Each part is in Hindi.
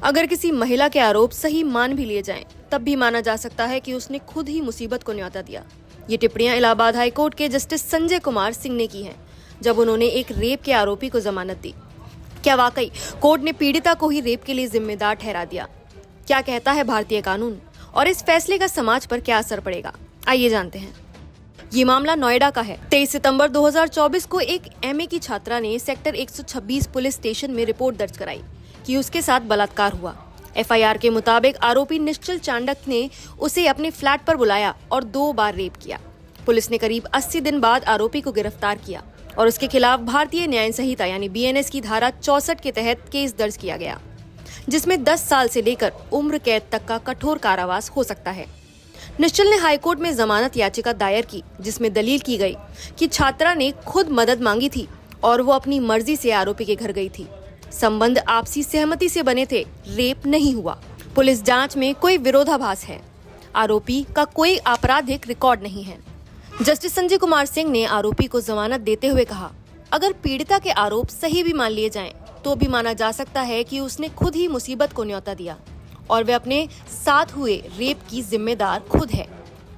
अगर किसी महिला के आरोप सही मान भी लिए जाएं, तब भी माना जा सकता है कि उसने खुद ही मुसीबत को न्योता दिया। ये टिप्पणियां इलाहाबाद हाई कोर्ट के जस्टिस संजय कुमार सिंह ने की हैं, जब उन्होंने एक रेप के आरोपी को जमानत दी। क्या वाकई कोर्ट ने पीड़िता को ही रेप के लिए जिम्मेदार ठहरा दिया? क्या कहता है भारतीय कानून और इस फैसले का समाज पर क्या असर पड़ेगा? आइए जानते हैं। ये मामला नोएडा का है। 23 सितंबर 2024 को एक एमए की छात्रा ने सेक्टर 126 पुलिस स्टेशन में रिपोर्ट दर्ज कराई कि उसके साथ बलात्कार हुआ। एफआईआर के मुताबिक आरोपी निश्चल चांडक ने उसे अपने फ्लैट पर बुलाया और 2 बार रेप किया। पुलिस ने करीब 80 दिन बाद आरोपी को गिरफ्तार किया और उसके खिलाफ भारतीय न्याय संहिता यानी बीएनएस की धारा 64 के तहत केस दर्ज किया गया, जिसमें 10 साल से लेकर उम्र कैद तक का कठोर कारावास हो सकता है। निश्चल ने हाईकोर्ट में जमानत याचिका दायर की, जिसमें दलील की गई कि छात्रा ने खुद मदद मांगी थी और वो अपनी मर्जी से आरोपी के घर गई थी। संबंध आपसी सहमति से बने थे, रेप नहीं हुआ। पुलिस जांच में कोई विरोधाभास है। आरोपी का कोई आपराधिक रिकॉर्ड नहीं है। जस्टिस संजय कुमार सिंह ने आरोपी को जमानत देते हुए कहा, अगर पीड़िता के आरोप सही भी मान लिए जाएं, तो भी माना जा सकता है कि उसने खुद ही मुसीबत को न्योता दिया और वे अपने साथ हुए रेप की जिम्मेदार खुद है।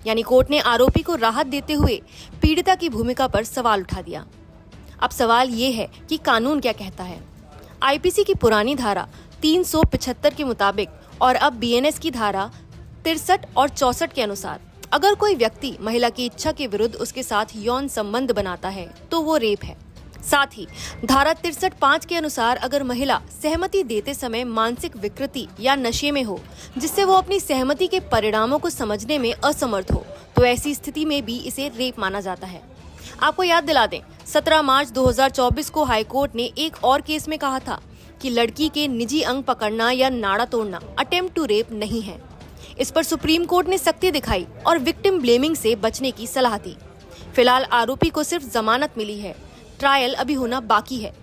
यानी कोर्ट ने आरोपी को राहत देते हुए पीड़िता की भूमिका पर सवाल उठा दिया। अब सवाल ये है कि कानून क्या कहता है। आईपीसी की पुरानी धारा 375 के मुताबिक और अब बीएनएस की धारा 63 और 64 के अनुसार अगर कोई व्यक्ति महिला की इच्छा के विरुद्ध उसके साथ यौन संबंध बनाता है तो वो रेप है। साथ ही धारा 63(5) के अनुसार अगर महिला सहमति देते समय मानसिक विकृति या नशे में हो, जिससे वो अपनी सहमति के परिणामों को समझने में असमर्थ हो, तो ऐसी स्थिति में भी इसे रेप माना जाता है। आपको याद दिला दें, 17 मार्च 2024 को हाईकोर्ट ने एक और केस में कहा था कि लड़की के निजी अंग पकड़ना या नाड़ा तोड़ना अटेम्प्ट टू रेप नहीं है। इस पर सुप्रीम कोर्ट ने सख्ती दिखाई और विक्टिम ब्लेमिंग से बचने की सलाह दी। फिलहाल आरोपी को सिर्फ जमानत मिली है, ट्रायल अभी होना बाकी है।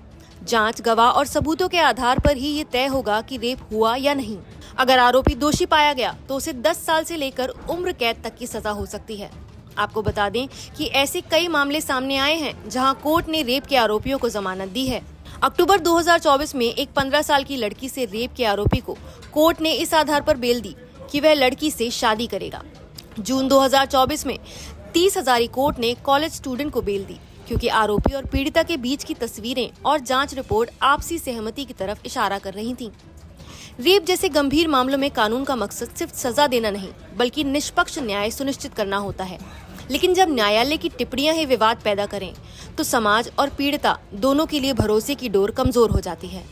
जांच, गवाह और सबूतों के आधार पर ही ये तय होगा कि रेप हुआ या नहीं। अगर आरोपी दोषी पाया गया तो उसे 10 साल से लेकर उम्र कैद तक की सजा हो सकती है। आपको बता दें कि ऐसे कई मामले सामने आए हैं जहां कोर्ट ने रेप के आरोपियों को जमानत दी है। अक्टूबर 2024 में एक 15 साल की लड़की से रेप के आरोपी को कोर्ट ने इस आधार पर बेल दी कि वह लड़की से शादी करेगा। जून 2024 में 30 हजारी कोर्ट ने कॉलेज स्टूडेंट को बेल दी, क्योंकि आरोपी और पीड़िता के बीच की तस्वीरें और जांच रिपोर्ट आपसी सहमति की तरफ इशारा कर रही थीं। रेप जैसे गंभीर मामलों में कानून का मकसद सिर्फ सजा देना नहीं, बल्कि निष्पक्ष न्याय सुनिश्चित करना होता है। लेकिन जब न्यायालय की टिप्पणियां ही विवाद पैदा करें, तो समाज और पीड़िता दोनों के लिए भरोसे की डोर कमजोर हो जाती है।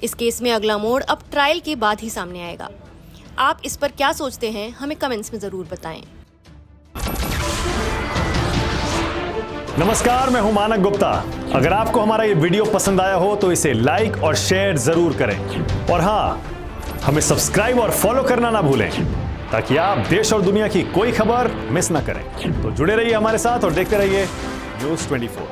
इस केस में अगला मोड़ अब ट्रायल के बाद ही सामने आएगा। आप इस पर क्या सोचते हैं, हमें कमेंट्स में जरूर बताएं। नमस्कार, मैं हूं मानक गुप्ता। अगर आपको हमारा ये वीडियो पसंद आया हो तो इसे लाइक और शेयर जरूर करें और हाँ, हमें सब्सक्राइब और फॉलो करना ना भूलें, ताकि आप देश और दुनिया की कोई खबर मिस ना करें। तो जुड़े रहिए हमारे साथ और देखते रहिए न्यूज़ 24।